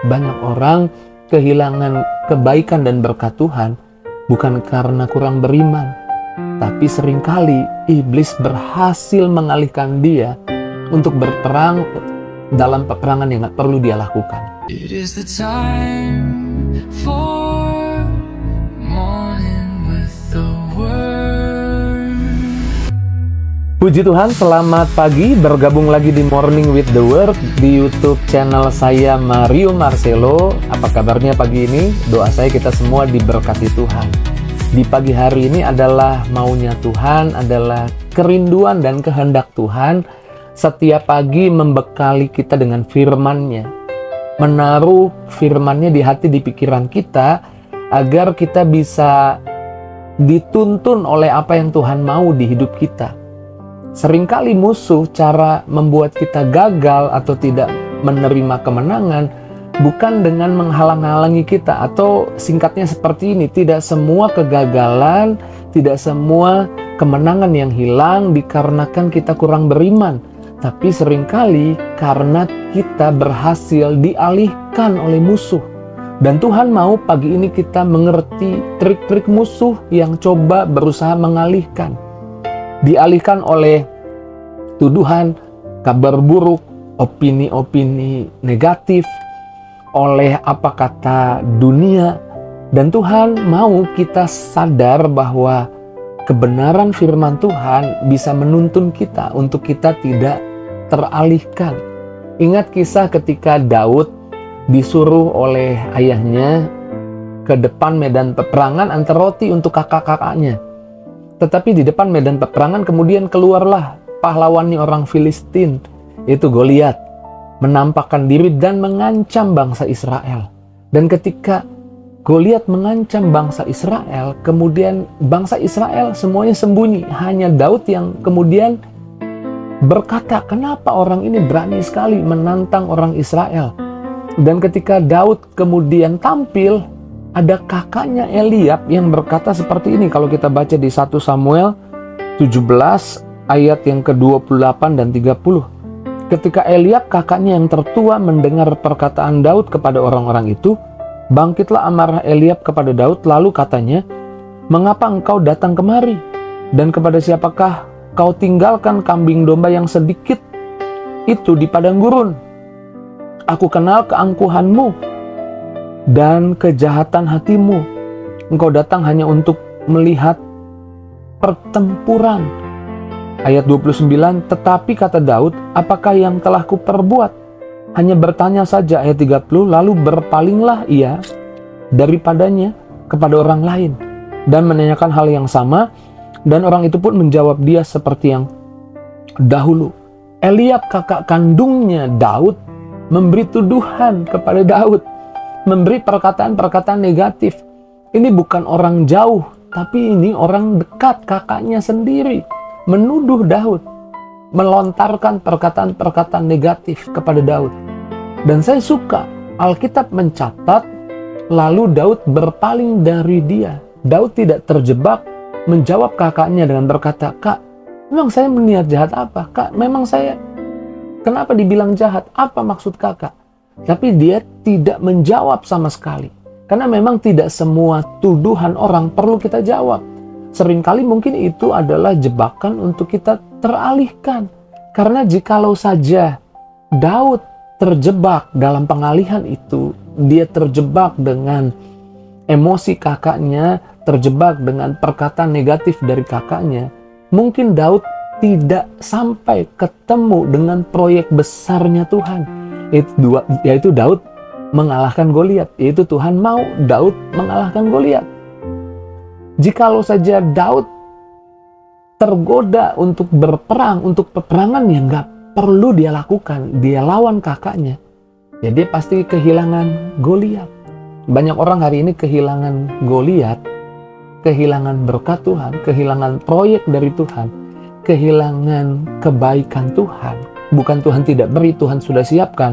Banyak orang kehilangan kebaikan dan berkat Tuhan bukan karena kurang beriman, tapi seringkali iblis berhasil mengalihkan dia untuk berperang dalam peperangan yang gak perlu dia lakukan. It is the time for morning with the word. Puji Tuhan, selamat pagi, bergabung lagi di Morning with the Word di YouTube channel saya, Mario Marcelo. Apa kabarnya pagi ini? Doa saya kita semua diberkati Tuhan. Di pagi hari ini adalah maunya Tuhan, adalah kerinduan dan kehendak Tuhan. Setiap pagi membekali kita dengan firman-Nya, menaruh firman-Nya di hati, di pikiran kita, agar kita bisa dituntun oleh apa yang Tuhan mau di hidup kita. Seringkali musuh cara membuat kita gagal atau tidak menerima kemenangan bukan dengan menghalang-halangi kita, atau singkatnya seperti ini, tidak semua kegagalan, tidak semua kemenangan yang hilang dikarenakan kita kurang beriman, tapi seringkali karena kita berhasil dialihkan oleh musuh. Dan Tuhan mau pagi ini kita mengerti trik-trik musuh yang coba berusaha mengalihkan. Dialihkan oleh tuduhan, kabar buruk, opini-opini negatif, oleh apa kata dunia. Dan Tuhan mau kita sadar bahwa kebenaran firman Tuhan bisa menuntun kita untuk kita tidak teralihkan. Ingat kisah ketika Daud disuruh oleh ayahnya ke depan medan peperangan antar roti untuk kakak-kakaknya. Tetapi di depan medan peperangan kemudian keluarlah pahlawannya orang Filistin, yaitu Goliat, menampakkan diri dan mengancam bangsa Israel. Dan ketika Goliat mengancam bangsa Israel, kemudian bangsa Israel semuanya sembunyi. Hanya Daud yang kemudian berkata, kenapa orang ini berani sekali menantang orang Israel? Dan ketika Daud kemudian tampil, ada kakaknya Eliab yang berkata seperti ini. Kalau kita baca di 1 Samuel 17 ayat yang ke-28 dan 30. Ketika Eliab kakaknya yang tertua mendengar perkataan Daud kepada orang-orang itu, bangkitlah amarah Eliab kepada Daud, lalu katanya, mengapa engkau datang kemari? Dan kepada siapakah kau tinggalkan kambing domba yang sedikit itu di padang gurun? Aku kenal keangkuhanmu dan kejahatan hatimu. Engkau datang hanya untuk melihat pertempuran. Ayat 29, tetapi kata Daud, apakah yang telah kuperbuat? Hanya bertanya saja. Ayat 30, lalu berpalinglah ia daripadanya kepada orang lain dan menanyakan hal yang sama. Dan orang itu pun menjawab dia seperti yang dahulu. Eliab kakak kandungnya Daud memberi tuduhan kepada Daud, memberi perkataan-perkataan negatif. Ini bukan orang jauh, tapi ini orang dekat, kakaknya sendiri, menuduh Daud, melontarkan perkataan-perkataan negatif kepada Daud. Dan saya suka Alkitab mencatat, lalu Daud berpaling dari dia. Daud tidak terjebak, menjawab kakaknya dengan berkata, Kak, memang saya meniat jahat apa? Kak, memang saya, kenapa dibilang jahat? Apa maksud kakak? Tapi dia tidak menjawab sama sekali. Karena memang tidak semua tuduhan orang perlu kita jawab. Seringkali mungkin itu adalah jebakan untuk kita teralihkan. Karena jikalau saja Daud terjebak dalam pengalihan itu, dia terjebak dengan emosi kakaknya, terjebak dengan perkataan negatif dari kakaknya, mungkin Daud tidak sampai ketemu dengan proyek besarnya Tuhan, yaitu Daud mengalahkan Goliat, yaitu Tuhan mau Daud mengalahkan Goliat. Jikalau saja Daud tergoda untuk berperang, untuk peperangan yang gak perlu dia lakukan, dia lawan kakaknya, ya dia pasti kehilangan Goliat. Banyak orang hari ini kehilangan Goliat, kehilangan berkat Tuhan, kehilangan proyek dari Tuhan, kehilangan kebaikan Tuhan. Bukan Tuhan tidak beri, Tuhan sudah siapkan,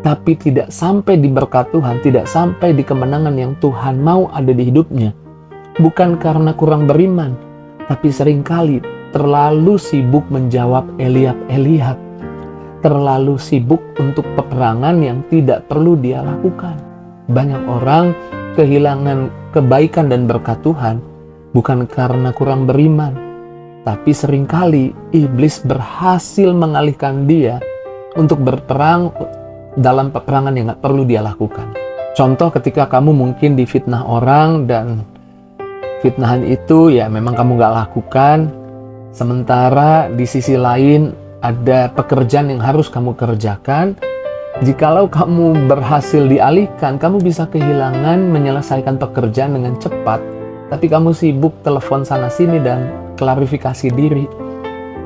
tapi tidak sampai di berkat Tuhan, tidak sampai di kemenangan yang Tuhan mau ada di hidupnya. Bukan karena kurang beriman, tapi seringkali terlalu sibuk menjawab Eliab. terlalu sibuk untuk peperangan yang tidak perlu dia lakukan. Banyak orang kehilangan kebaikan dan berkat Tuhan bukan karena kurang beriman, tapi seringkali iblis berhasil mengalihkan dia untuk berperang dalam peperangan yang gak perlu dia lakukan. Contoh ketika kamu mungkin difitnah orang dan fitnahan itu ya memang kamu gak lakukan, sementara di sisi lain ada pekerjaan yang harus kamu kerjakan. Jikalau kamu berhasil dialihkan, kamu bisa kehilangan menyelesaikan pekerjaan dengan cepat, tapi kamu sibuk telepon sana-sini dan klarifikasi diri.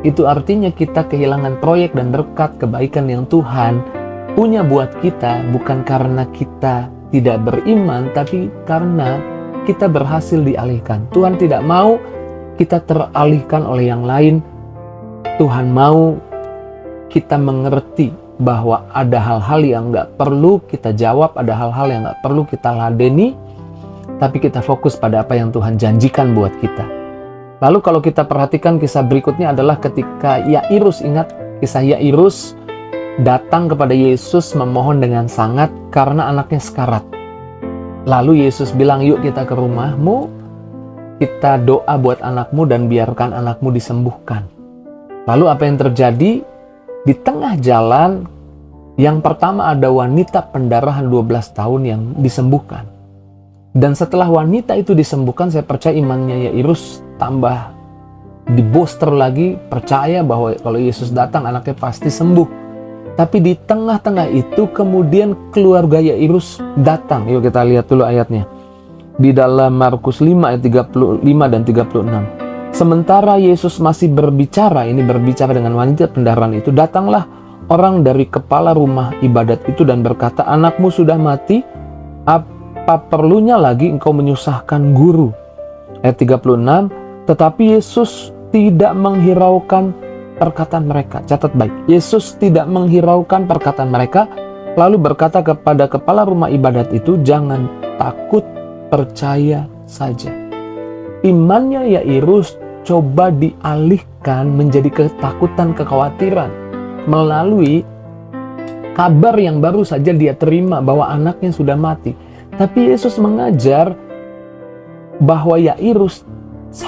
Itu artinya kita kehilangan proyek dan berkat kebaikan yang Tuhan punya buat kita, bukan karena kita tidak beriman, tapi karena kita berhasil dialihkan. Tuhan tidak mau kita teralihkan oleh yang lain. Tuhan mau kita mengerti bahwa ada hal-hal yang gak perlu kita jawab, ada hal-hal yang gak perlu kita ladeni, tapi kita fokus pada apa yang Tuhan janjikan buat kita. Lalu kalau kita perhatikan kisah berikutnya adalah ketika Yairus, ingat kisah Yairus datang kepada Yesus memohon dengan sangat karena anaknya sekarat. Lalu Yesus bilang, yuk kita ke rumahmu, kita doa buat anakmu dan biarkan anakmu disembuhkan. Lalu apa yang terjadi? Di tengah jalan, yang pertama ada wanita pendarahan 12 tahun yang disembuhkan. Dan setelah wanita itu disembuhkan, saya percaya imannya Yairus tambah dibooster lagi, percaya bahwa kalau Yesus datang anaknya pasti sembuh. Tapi di tengah-tengah itu kemudian keluarga Yairus datang. Yuk kita lihat dulu ayatnya. Di dalam Markus 5 ayat 35 dan 36. Sementara Yesus masih berbicara dengan wanita pendarahan itu, datanglah orang dari kepala rumah ibadat itu dan berkata, anakmu sudah mati, apa perlunya lagi engkau menyusahkan guru? Ayat 36, tetapi Yesus tidak menghiraukan perkataan mereka. Catat baik, Yesus tidak menghiraukan perkataan mereka, lalu berkata kepada kepala rumah ibadat itu, jangan takut, percaya saja. Imannya Yairus coba dialihkan menjadi ketakutan, kekhawatiran melalui kabar yang baru saja dia terima bahwa anaknya sudah mati. Tapi Yesus mengajar bahwa Yairus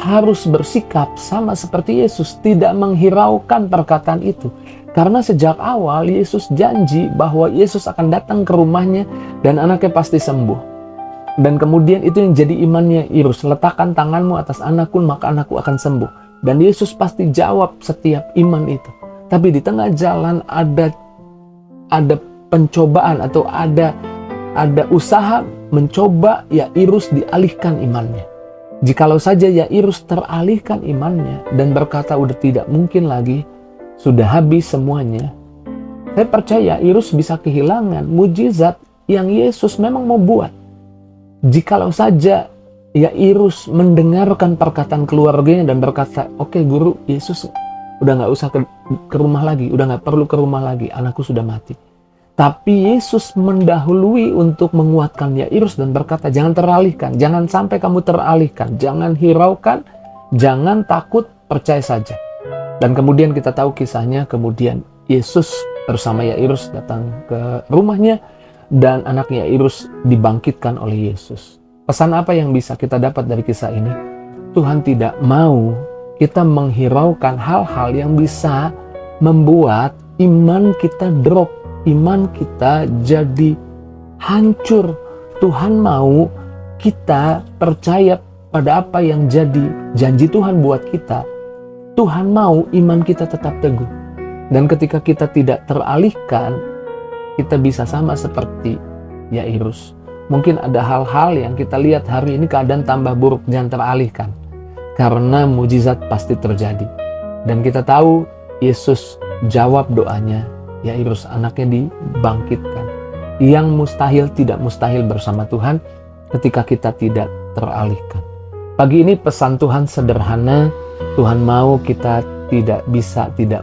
harus bersikap sama seperti Yesus, tidak menghiraukan perkataan itu. Karena sejak awal Yesus janji bahwa Yesus akan datang ke rumahnya dan anaknya pasti sembuh. Dan kemudian itu yang jadi imannya Yairus, letakkan tanganmu atas anakku maka anakku akan sembuh. Dan Yesus pasti jawab setiap iman itu. Tapi di tengah jalan ada pencobaan atau ada usaha mencoba Yairus dialihkan imannya. Jikalau saja Yairus teralihkan imannya dan berkata udah tidak mungkin lagi, sudah habis semuanya, saya percaya Yairus bisa kehilangan mujizat yang Yesus memang mau buat. Jikalau saja Yairus mendengarkan perkataan keluarganya dan berkata, oke guru, Yesus udah gak usah ke rumah lagi, udah gak perlu ke rumah lagi, anakku sudah mati. Tapi Yesus mendahului untuk menguatkan Yairus dan berkata, jangan teralihkan, jangan sampai kamu teralihkan, jangan hiraukan, jangan takut, percaya saja. Dan kemudian kita tahu kisahnya, kemudian Yesus bersama Yairus datang ke rumahnya, dan anaknya Yairus dibangkitkan oleh Yesus. Pesan apa yang bisa kita dapat dari kisah ini? Tuhan tidak mau kita menghiraukan hal-hal yang bisa membuat iman kita drop, iman kita jadi hancur. Tuhan mau kita percaya pada apa yang jadi janji Tuhan buat kita. Tuhan mau iman kita tetap teguh. Dan ketika kita tidak teralihkan, kita bisa sama seperti Yairus. Mungkin ada hal-hal yang kita lihat hari ini keadaan tambah buruk, jangan teralihkan. Karena mujizat pasti terjadi. Dan kita tahu Yesus jawab doanya Yairus, anaknya dibangkitkan. Yang mustahil tidak mustahil bersama Tuhan ketika kita tidak teralihkan. Pagi ini pesan Tuhan sederhana, Tuhan mau kita tidak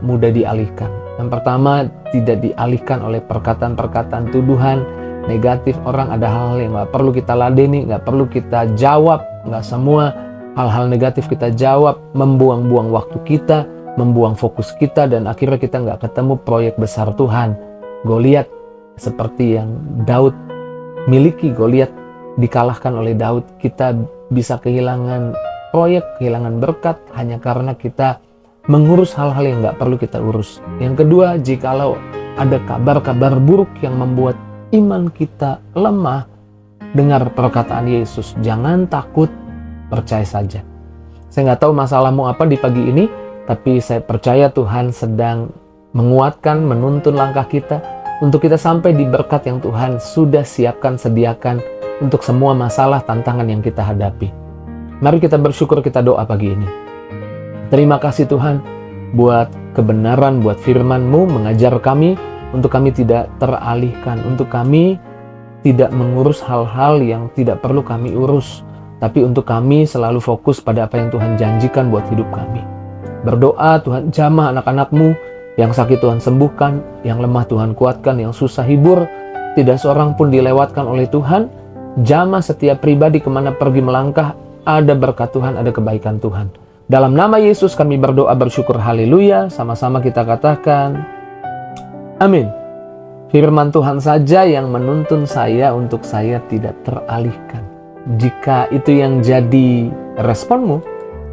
mudah dialihkan. Yang pertama, tidak dialihkan oleh perkataan-perkataan tuduhan negatif orang. Ada hal-hal yang gak perlu kita ladeni, gak perlu kita jawab. Gak semua hal-hal negatif kita jawab, membuang-buang waktu kita. membuang fokus kita, dan akhirnya kita nggak ketemu proyek besar Tuhan. Goliat seperti yang Daud miliki, Goliat dikalahkan oleh Daud. Kita bisa kehilangan proyek, kehilangan berkat hanya karena kita mengurus hal-hal yang nggak perlu kita urus. Yang kedua, jikalau ada kabar-kabar buruk yang membuat iman kita lemah, dengar perkataan Yesus, jangan takut, percaya saja. Saya nggak tahu masalahmu apa di pagi ini, tapi saya percaya Tuhan sedang menguatkan, menuntun langkah kita untuk kita sampai di berkat yang Tuhan sudah siapkan, sediakan untuk semua masalah, tantangan yang kita hadapi. Mari kita bersyukur, kita doa pagi ini. Terima kasih Tuhan buat kebenaran, buat firman-Mu mengajar kami, untuk kami tidak teralihkan, untuk kami tidak mengurus hal-hal yang tidak perlu kami urus, tapi untuk kami selalu fokus pada apa yang Tuhan janjikan buat hidup kami. Berdoa, Tuhan jamah anak-anak-Mu, yang sakit Tuhan sembuhkan, yang lemah Tuhan kuatkan, yang susah hibur, tidak seorang pun dilewatkan oleh Tuhan. Jamah setiap pribadi kemana pergi melangkah, ada berkat Tuhan, ada kebaikan Tuhan. Dalam nama Yesus kami berdoa bersyukur, haleluya. Sama-sama kita katakan, amin. Firman Tuhan saja yang menuntun saya untuk saya tidak teralihkan. Jika itu yang jadi responmu,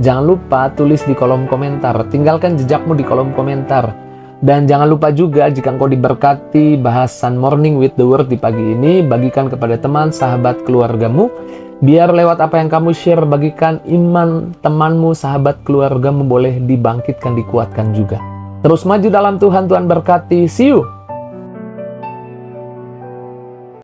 jangan lupa tulis di kolom komentar. Tinggalkan jejakmu di kolom komentar. Dan jangan lupa juga jika engkau diberkati bahasan Morning with the Word di pagi ini, bagikan kepada teman, sahabat, keluargamu. Biar lewat apa yang kamu share, bagikan iman temanmu, sahabat, keluargamu boleh dibangkitkan, dikuatkan juga. Terus maju dalam Tuhan, Tuhan berkati. See you